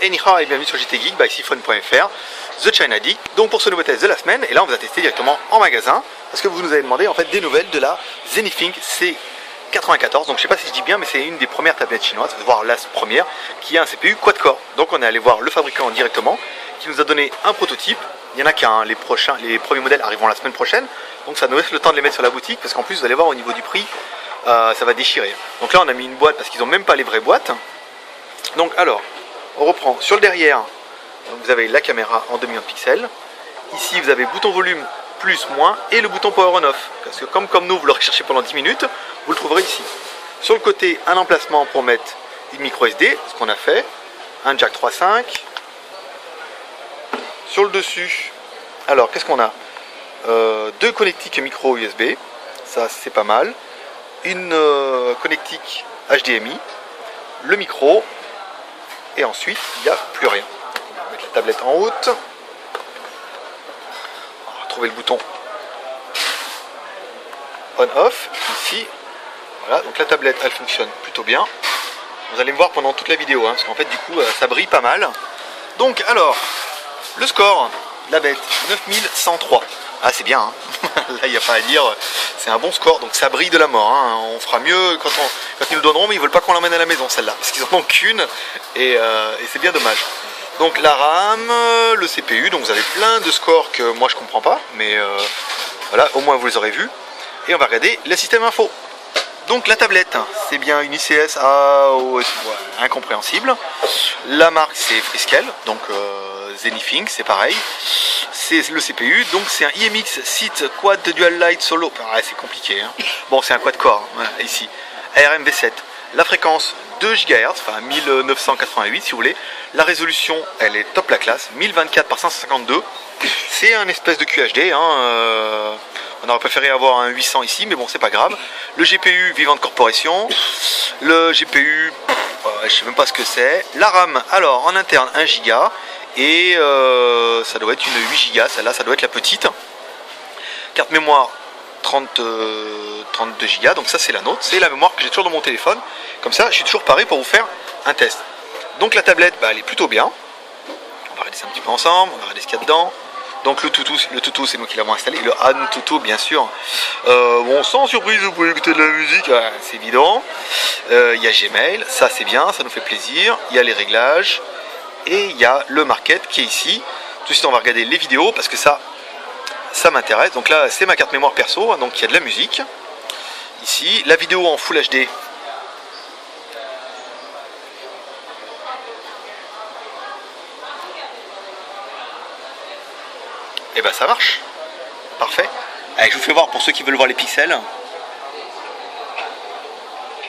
Et Nihar et bienvenue sur JT Geek by Siphon.fr, The China Geek. Donc pour ce nouveau test de la semaine, et là on va tester directement en magasin, parce que vous nous avez demandé en fait des nouvelles de la Zenithink C94. Donc je sais pas si je dis bien, mais c'est une des premières tablettes chinoises, voire la première, qui a un CPU quad-core. Donc on est allé voir le fabricant directement, qui nous a donné un prototype. Il y en a qu'un, les premiers modèles arriveront la semaine prochaine, donc ça nous laisse le temps de les mettre sur la boutique, parce qu'en plus vous allez voir au niveau du prix, ça va déchirer. Donc là on a mis une boîte parce qu'ils n'ont même pas les vraies boîtes. Donc alors, on reprend sur le derrière, donc vous avez la caméra en 2 millions de pixels. Ici vous avez bouton volume plus, moins et le bouton power on off. Parce que comme nous vous l'aurez cherché pendant 10 minutes, vous le trouverez ici. Sur le côté, un emplacement pour mettre une micro SD, ce qu'on a fait. Un jack 3.5. Sur le dessus, alors qu'est-ce qu'on a 2 connectiques micro USB, ça c'est pas mal. Une connectique HDMI, le micro. Et ensuite, il n'y a plus rien. On va mettre la tablette en haute. On va trouver le bouton on-off, ici. Voilà, donc la tablette, elle fonctionne plutôt bien. Vous allez me voir pendant toute la vidéo, hein, parce qu'en fait, du coup, ça brille pas mal. Donc, alors, le score, la bête, 9103. Ah, c'est bien, hein. Là, il n'y a pas à dire, c'est un bon score, donc ça brille de la mort, hein. On fera mieux quand ils nous donneront, mais ils veulent pas qu'on l'emmène à la maison, celle-là, parce qu'ils en ont qu'une, et c'est bien dommage. Donc la RAM, le CPU, donc vous avez plein de scores que moi je comprends pas, mais voilà, au moins vous les aurez vus. Et on va regarder le système info. Donc la tablette, c'est bien une ICS AOS, incompréhensible. La marque c'est Freescale, donc Zenithink, c'est pareil. C'est le CPU, donc c'est un IMX SIT Quad Dual Light Solo. Ah, c'est compliqué, hein. Bon, c'est un quad core, voilà, ici. ARM V7. La fréquence 2 GHz, enfin 1988 si vous voulez. La résolution, elle est top la classe, 1024 par 552. C'est un espèce de QHD, hein. On aurait préféré avoir un 800 ici, mais bon, c'est pas grave. Le GPU Vivant Corporation. Le GPU, je sais même pas ce que c'est. La RAM, alors en interne 1 Go. Et ça doit être une 8 Go, celle-là, ça doit être la petite. Carte mémoire 32 Go, donc ça c'est la nôtre. C'est la mémoire que j'ai toujours dans mon téléphone. Comme ça, je suis toujours paré pour vous faire un test. Donc la tablette, elle est plutôt bien. On va regarder ça un petit peu ensemble, on va regarder ce qu'il y a dedans. Donc le toutou c'est nous qui l'avons installé, le Antutu bien sûr. Bon, sans surprise, vous pouvez écouter de la musique, c'est évident. Il y a Gmail, ça c'est bien, ça nous fait plaisir. Il y a les réglages et il y a le market qui est ici. Tout de suite on va regarder les vidéos parce que ça m'intéresse. Donc là c'est ma carte mémoire perso, hein, donc il y a de la musique. Ici, la vidéo en Full HD. Et ben ça marche, parfait. Allez, je vous fais voir pour ceux qui veulent voir les pixels.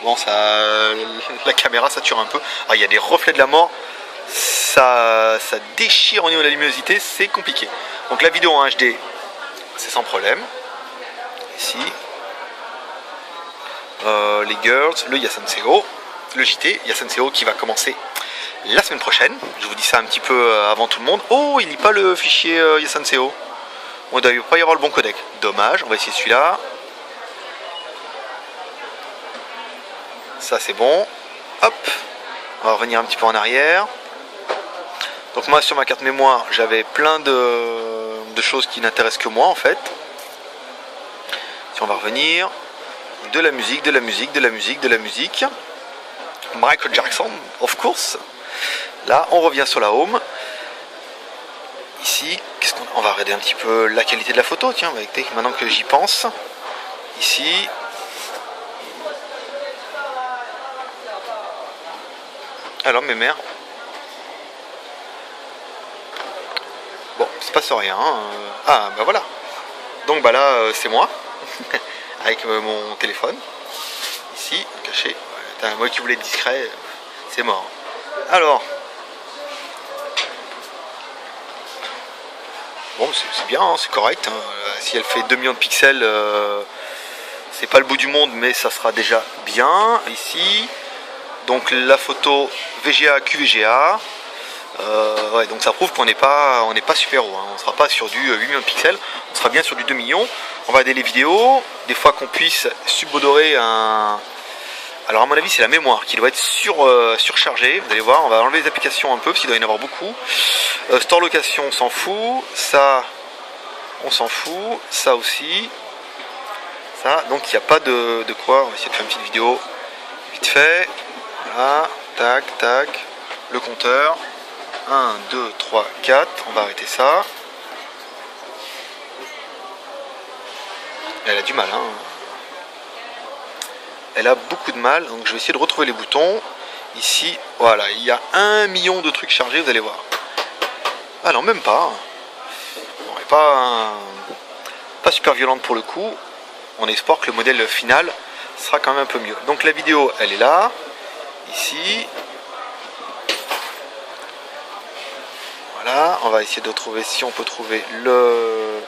Bon, la caméra sature un peu. Ah, il y a des reflets de la mort, ça déchire au niveau de la luminosité, c'est compliqué. Donc la vidéo en HD, c'est sans problème. Ici, les girls, le Yasanseo, le JT, Yasanseo qui va commencer la semaine prochaine. Je vous dis ça un petit peu avant tout le monde. Oh, il lit pas le fichier Yasanseo. On ne doit pas y avoir le bon codec. Dommage, on va essayer celui-là. Ça c'est bon. Hop. On va revenir un petit peu en arrière. Donc moi sur ma carte mémoire, j'avais plein de choses qui n'intéressent que moi en fait. Si on va revenir. De la musique, de la musique, de la musique, de la musique. Michael Jackson, of course. Là, on revient sur la home. Ici, on va regarder un petit peu la qualité de la photo. Tiens, maintenant que j'y pense. Ici. Alors, mes mères. Bon, il se passe rien. Ah, bah voilà. Donc, bah là, c'est moi. Avec mon téléphone. Ici, caché. Moi qui voulais être discret, c'est mort. Alors. Bon, c'est bien, hein, c'est correct. Hein. Si elle fait 2 millions de pixels, c'est pas le bout du monde, mais ça sera déjà bien. Ici, donc la photo VGA QVGA. Ouais, donc ça prouve qu'on n'est pas super haut. Hein. On ne sera pas sur du 8 millions de pixels, on sera bien sur du 2 millions. On va regarder les vidéos. Des fois qu'on puisse subodorer un Alors à mon avis c'est la mémoire qui doit être surchargée. Vous allez voir, on va enlever les applications un peu parce qu'il doit y en avoir beaucoup. Store location on s'en fout. Ça on s'en fout. Ça aussi. Ça, donc il n'y a pas de quoi. On va essayer de faire une petite vidéo vite fait. Voilà. Tac, tac. Le compteur. 1, 2, 3, 4. On va arrêter ça. Elle a du mal, hein. Elle a beaucoup de mal, donc je vais essayer de retrouver les boutons. Ici, voilà, il y a 1 million de trucs chargés, vous allez voir. Ah non, même pas. Bon, elle n'est pas super violente pour le coup. On espère que le modèle final sera quand même un peu mieux. Donc la vidéo, elle est là. Ici. Voilà, on va essayer de trouver, si on peut trouver le...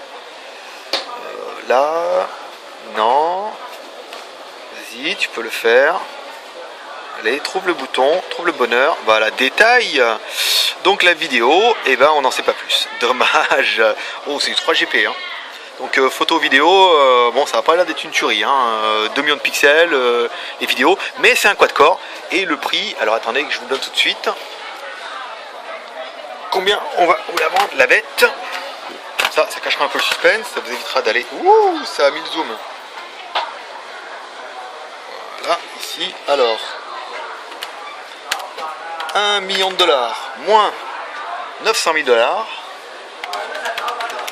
là. Non. Vas-y, tu peux le faire. Allez, trouve le bouton, trouve le bonheur. Voilà, détail. Donc la vidéo, eh ben, on n'en sait pas plus. Dommage. Oh, c'est du 3GP. Hein. Donc photo, vidéo, bon, ça va pas l'air d'être une tuerie. Hein. 2 millions de pixels, les vidéos. Mais c'est un quad-core. Et le prix, alors attendez que je vous le donne tout de suite. Combien on va vous la vendre, la bête? Ça cachera un peu le suspense. Ça vous évitera d'aller... Ouh, ça a mis le zoom. Voilà, ici, alors 1 million de dollars moins 900 000 $,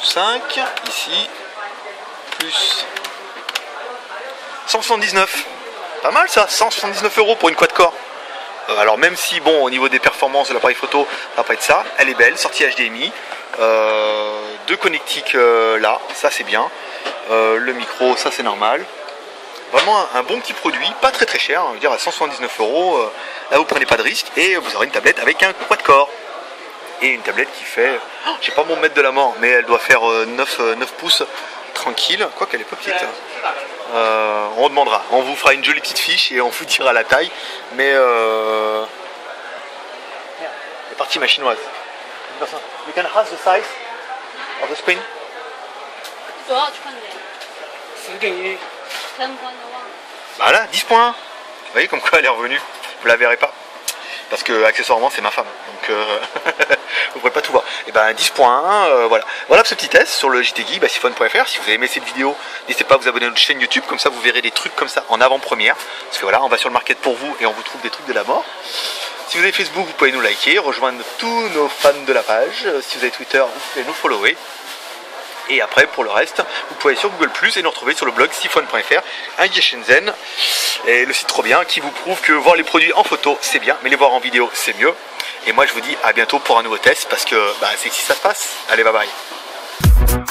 5 ici, plus 179. Pas mal ça, 179 € pour une quad-core. Alors même si, bon, au niveau des performances de l'appareil photo, ça va pas être ça, elle est belle, sortie HDMI, 2 connectiques là, ça c'est bien, le micro, ça c'est normal. Vraiment un bon petit produit, pas très très cher, on va dire à 179 €, là vous prenez pas de risque et vous aurez une tablette avec un quad-core. Et une tablette qui fait, je sais pas mon mètre de la mort, mais elle doit faire 9 pouces tranquille, quoi qu'elle est pas petite. On demandera, on vous fera une jolie petite fiche et on vous dira la taille, mais c'est parti ma chinoise. You can have the size of the screen? 多少寸的？ 10给1。 10 point的话。 Voilà, 10 points. Vous voyez comme quoi elle est revenue. Vous la verrez pas. Parce que accessoirement c'est ma femme. Donc vous ne pourrez pas tout voir. Et ben 10 points, voilà. Voilà ce petit test sur le JT Geek, siphon.fr. Si vous avez aimé cette vidéo, n'hésitez pas à vous abonner à notre chaîne YouTube. Comme ça vous verrez des trucs comme ça en avant-première. Parce que voilà, on va sur le market pour vous et on vous trouve des trucs de la mort. Si vous avez Facebook, vous pouvez nous liker, rejoindre tous nos fans de la page. Si vous avez Twitter, vous pouvez nous follower. Et après, pour le reste, vous pouvez aller sur Google+, et nous retrouver sur le blog siphon.fr, un guide Shenzhen, et le site trop bien, qui vous prouve que voir les produits en photo, c'est bien, mais les voir en vidéo, c'est mieux. Et moi, je vous dis à bientôt pour un nouveau test, parce que c'est ici que ça se passe. Allez, bye bye.